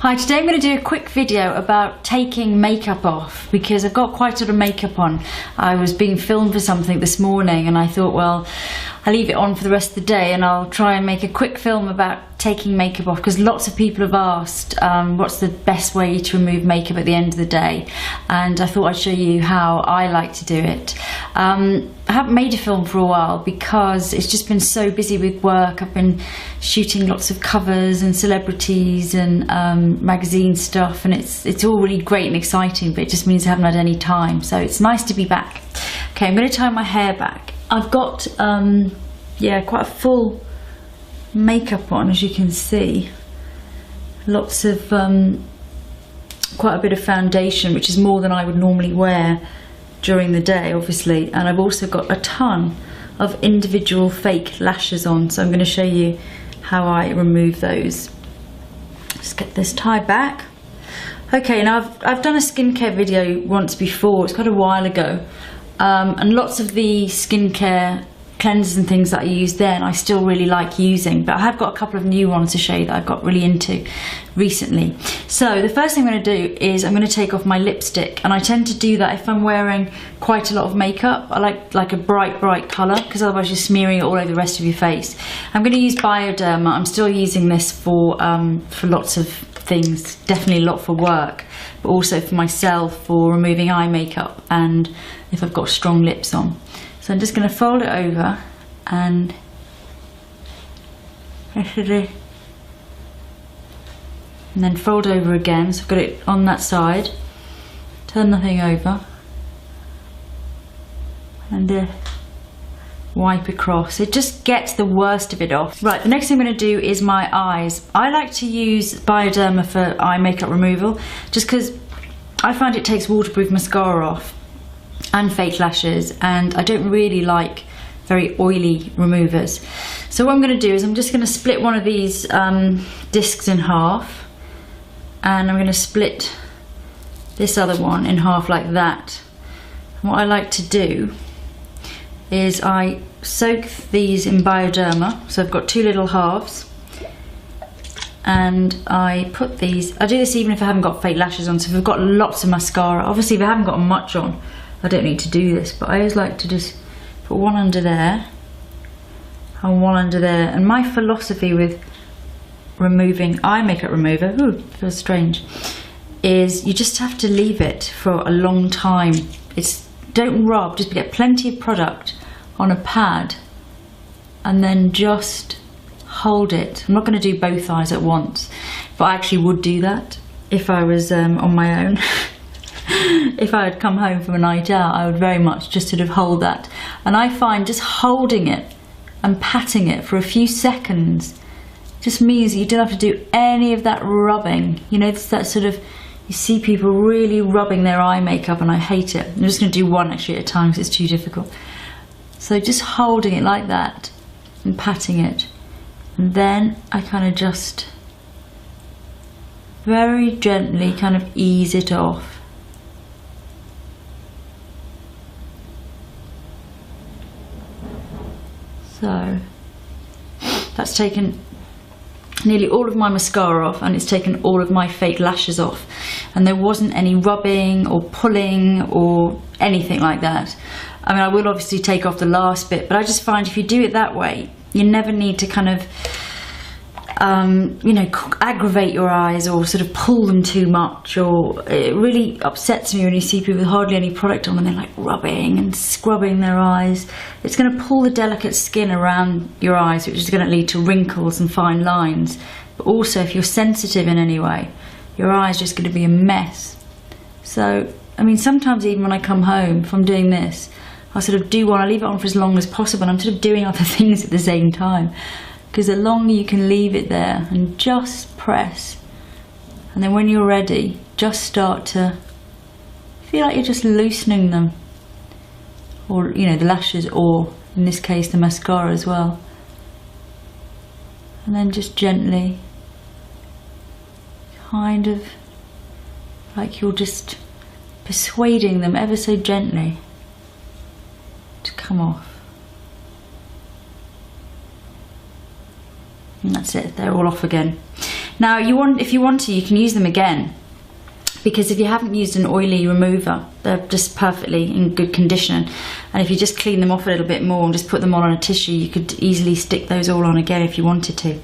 Hi, today I'm going to do a quick video about taking makeup off because I've got quite a lot of makeup on. I was being filmed for something this morning and I thought, well, I'll leave it on for the rest of the day and I'll try and make a quick film about taking makeup off because lots of people have asked what's the best way to remove makeup at the end of the day, and I thought I'd show you how I like to do it. I haven't made a film for a while because it's just been so busy with work. I've been shooting lots of covers and celebrities and magazine stuff, and it's all really great and exciting, but it just means I haven't had any time, so it's nice to be back. Okay, I'm going to tie my hair back. I've got yeah, quite a full makeup on, as you can see. Lots of quite a bit of foundation, which is more than I would normally wear during the day, obviously, and I've also got a ton of individual fake lashes on, so I'm going to show you how I remove those. Just get this tied back. Okay, now I've done a skincare video once before, it's quite a while ago, and lots of the skincare cleansers and things that I used then I still really like using, but I have got a couple of new ones to show you that I've got really into recently. So the first thing I'm going to do is I'm going to take off my lipstick, and I tend to do that if I'm wearing quite a lot of makeup. I like a bright colour because otherwise you're smearing it all over the rest of your face. I'm going to use Bioderma. I'm still using this for lots of things, definitely a lot for work, but also for myself for removing eye makeup and if I've got strong lips on. So I'm just going to fold it over and then fold over again. So I've got it on that side, turn the thing over and wipe across. It just gets the worst of it off. Right, the next thing I'm going to do is my eyes. I like to use Bioderma for eye makeup removal just because I find it takes waterproof mascara off and fake lashes, and I don't really like very oily removers. So what I'm going to do is I'm just going to split one of these discs in half, and I'm going to split this other one in half like that. And what I like to do is I soak these in Bioderma, so I've got two little halves, and I put these, I do this even if I haven't got fake lashes on, so if I've got lots of mascara, obviously if I haven't got much on I don't need to do this, but I always like to just put one under there and one under there. And my philosophy with removing eye makeup remover, ooh, feels strange, is you just have to leave it for a long time. Don't rub, just get plenty of product on a pad and then just hold it. I'm not going to do both eyes at once, but I actually would do that if I was on my own. If I had come home from a night out, I would very much just sort of hold that. And I find just holding it and patting it for a few seconds just means that you don't have to do any of that rubbing. You know, it's that sort of, you see people really rubbing their eye makeup and I hate it. I'm just going to do one actually at a time because it's too difficult. So just holding it like that and patting it. And then I kind of just very gently kind of ease it off. So that's taken nearly all of my mascara off, and it's taken all of my fake lashes off, and there wasn't any rubbing or pulling or anything like that. I mean, I will obviously take off the last bit, but I just find if you do it that way, you never need to kind of you know, aggravate your eyes or sort of pull them too much, or it really upsets me when you see people with hardly any product on and they're like rubbing and scrubbing their eyes. It's going to pull the delicate skin around your eyes, which is going to lead to wrinkles and fine lines, but also if you're sensitive in any way, your eyes are just going to be a mess. So I mean, sometimes even when I come home from doing this, I sort of do one, I leave it on for as long as possible, and I'm sort of doing other things at the same time. Because the longer you can leave it there and just press, and then when you're ready, just start to feel like you're just loosening them, or you know, the lashes, or in this case the mascara as well, and then just gently, kind of like you're just persuading them ever so gently to come off. And that's it, they're all off again. Now if you want to, you can use them again, because if you haven't used an oily remover, they're just perfectly in good condition. And if you just clean them off a little bit more and just put them all on a tissue, you could easily stick those all on again if you wanted to.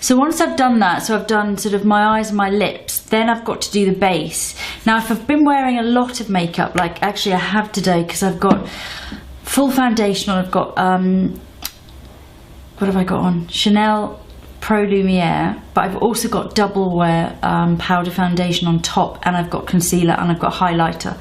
So once I've done that, so I've done sort of my eyes and my lips, then I've got to do the base. Now if I've been wearing a lot of makeup, like actually I have today, because I've got full foundation on, I've got, what have I got on? Chanel Pro Lumiere, but I've also got double wear powder foundation on top, and I've got concealer, and I've got highlighter,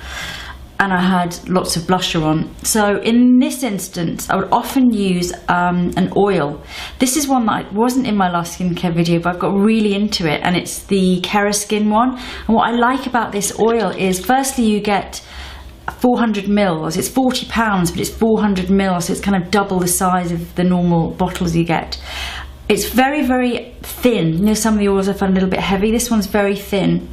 and I had lots of blusher on. So in this instance, I would often use an oil. This is one that wasn't in my last skincare video, but I've got really into it, and it's the Keraskin one. And what I like about this oil is, firstly, you get 400 mils. It's £40, but it's 400 mils, so it's kind of double the size of the normal bottles you get. It's very, very thin. You know, some of the oils I find a little bit heavy. This one's very thin.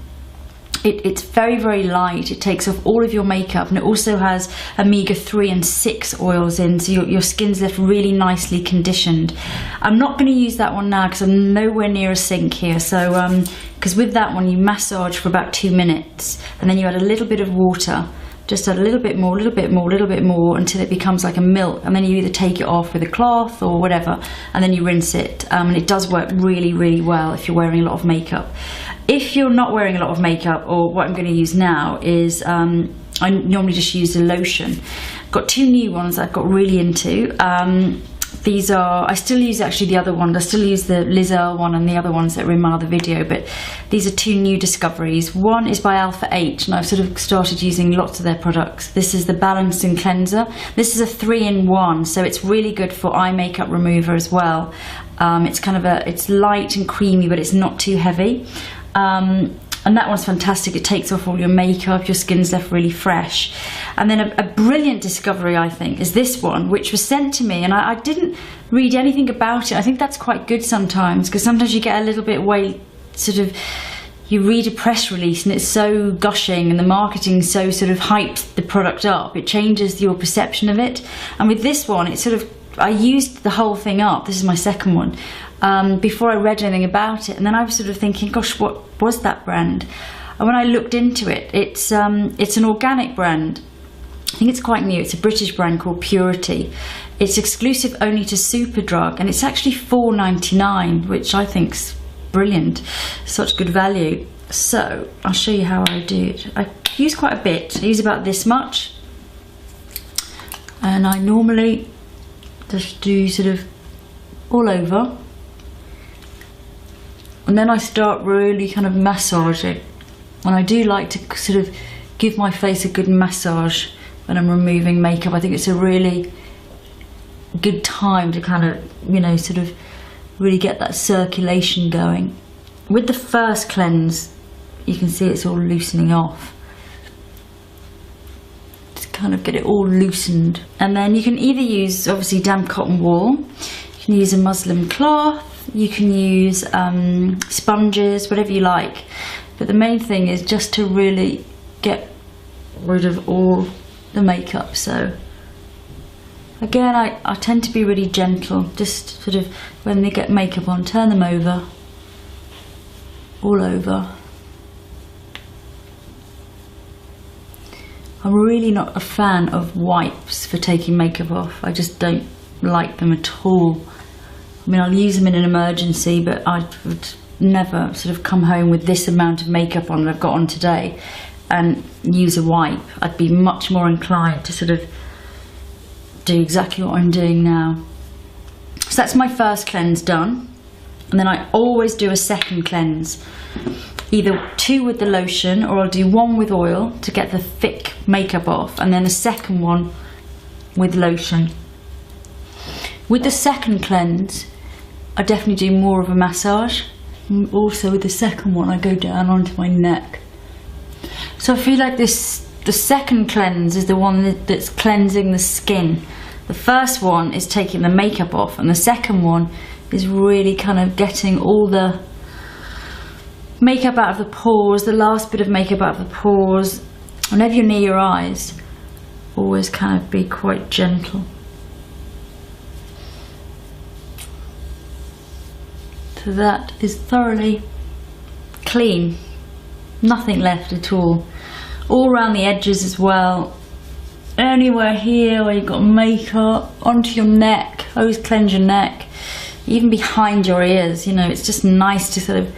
It's very, very light. It takes off all of your makeup, and it also has omega-3 and 6 oils in, so your skin's left really nicely conditioned. I'm not going to use that one now because I'm nowhere near a sink here. So, because with that one you massage for about 2 minutes, and then you add a little bit of water. Just add a little bit more, a little bit more, a little bit more, until it becomes like a milk, and then you either take it off with a cloth or whatever, and then you rinse it. And it does work really, really well if you're wearing a lot of makeup. If you're not wearing a lot of makeup, or what I'm going to use now is, I normally just use a lotion. I've got 2 new ones that I've got really into. These are, I still use actually the other one, I still use the Liz Earle one and the other ones that were in my other video, but these are 2 new discoveries. One is by Alpha H, and I've sort of started using lots of their products. This is the Balancing Cleanser. This is a 3-in-1, so it's really good for eye makeup remover as well. It's kind of it's light and creamy, but it's not too heavy. And that one's fantastic. It takes off all your makeup, your skin's left really fresh. And then a brilliant discovery, I think, is this one, which was sent to me, and I didn't read anything about it. I think that's quite good sometimes, because sometimes you get a little bit you read a press release and it's so gushing, and the marketing so sort of hyped the product up, it changes your perception of it. And with this one, it's sort of, I used the whole thing up. This is my second one. Before I read anything about it, and then I was sort of thinking, gosh, what was that brand? And when I looked into it, it's an organic brand. I think it's quite new. It's a British brand called Purity. It's exclusive only to Superdrug, and it's actually £4.99, which I think's brilliant. Such good value. So I'll show you how I do it. I use quite a bit. I use about this much, and I normally just do sort of all over. And then I start really kind of massaging. And I do like to sort of give my face a good massage when I'm removing makeup. I think it's a really good time to kind of, you know, sort of really get that circulation going. With the first cleanse, you can see it's all loosening off. Just kind of get it all loosened. And then you can either use, obviously, damp cotton wool. You can use a muslin cloth. You can use sponges, whatever you like. But the main thing is just to really get rid of all the makeup. So again, I tend to be really gentle. Just sort of, when they get makeup on, turn them over, all over. I'm really not a fan of wipes for taking makeup off. I just don't like them at all. I mean, I'll use them in an emergency, but I would never sort of come home with this amount of makeup on that I've got on today and use a wipe. I'd be much more inclined to sort of do exactly what I'm doing now. So that's my first cleanse done. And then I always do a second cleanse. Either 2 with the lotion, or I'll do 1 with oil to get the thick makeup off, and then a second one with lotion. With the second cleanse, I definitely do more of a massage. And also with the second one, I go down onto my neck. So I feel like the second cleanse is the one that's cleansing the skin. The first one is taking the makeup off, and the second one is really kind of getting all the makeup out of the pores, the last bit of makeup out of the pores. Whenever you're near your eyes, always kind of be quite gentle. So that is thoroughly clean, nothing left at all around the edges as well. Anywhere here where you've got makeup, onto your neck, always cleanse your neck, even behind your ears, you know, it's just nice to sort of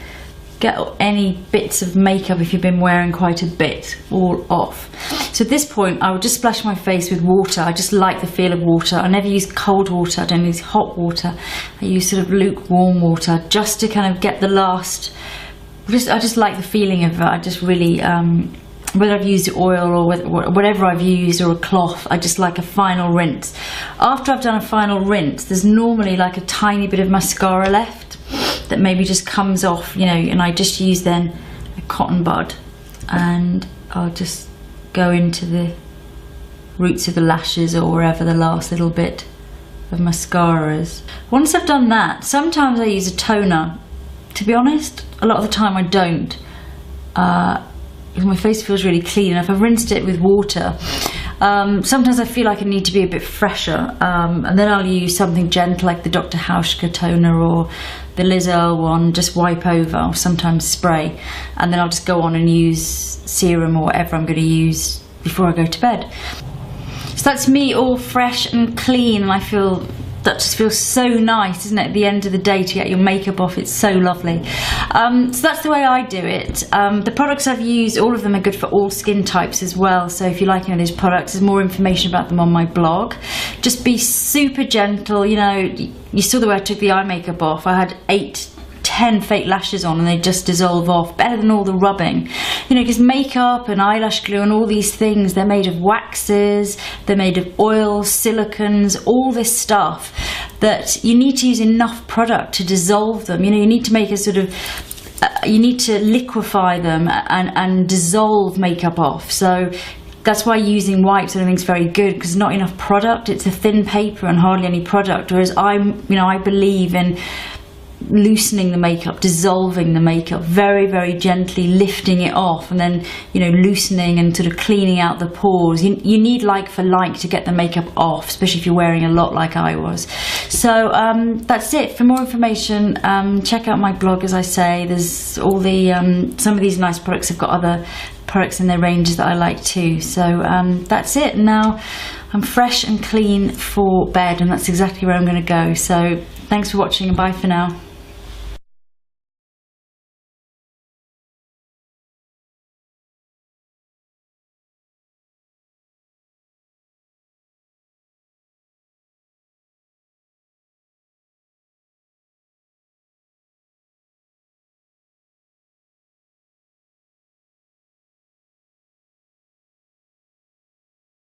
get any bits of makeup if you've been wearing quite a bit all off. So at this point I would just splash my face with water. I just like the feel of water. I never use cold water, I don't use hot water, I use sort of lukewarm water just to kind of get the last, I just like the feeling of it. I just really, whether I've used oil or whatever I've used or a cloth, I just like a final rinse. After I've done a final rinse, there's normally like a tiny bit of mascara left that maybe just comes off, you know, and I just use then a cotton bud and I'll just go into the roots of the lashes or wherever the last little bit of mascara is. Once I've done that, sometimes I use a toner. To be honest, a lot of the time I don't. My face feels really clean. If I've rinsed it with water, sometimes I feel like I need to be a bit fresher, and then I'll use something gentle like the Dr. Hauschka toner or the Liz Earle one, just wipe over, or sometimes spray, and then I'll just go on and use serum or whatever I'm going to use before I go to bed. So that's me all fresh and clean, and I feel that just feels so nice, isn't it, at the end of the day to get your makeup off. It's so lovely. So that's the way I do it. The products I've used, all of them are good for all skin types as well, so if you like any of these products, there's more information about them on my blog. Just be super gentle, you know. You saw the way I took the eye makeup off. I had 10 fake lashes on and they just dissolve off, better than all the rubbing, you know, because makeup and eyelash glue and all these things, they're made of waxes, they're made of oils, silicons, all this stuff that you need to use enough product to dissolve them. You know, you need to make a sort of you need to liquefy them and dissolve makeup off. So that's why using wipes and everything's very good, because not enough product. It's a thin paper and hardly any product, whereas I believe in loosening the makeup, dissolving the makeup, very, very gently lifting it off, and then, you know, loosening and sort of cleaning out the pores. You need like for like to get the makeup off, especially if you're wearing a lot like I was. So that's it. For more information, check out my blog. As I say, there's all the some of these nice products have got other products in their ranges that I like too. So that's it. Now I'm fresh and clean for bed, and that's exactly where I'm going to go. So thanks for watching and bye for now.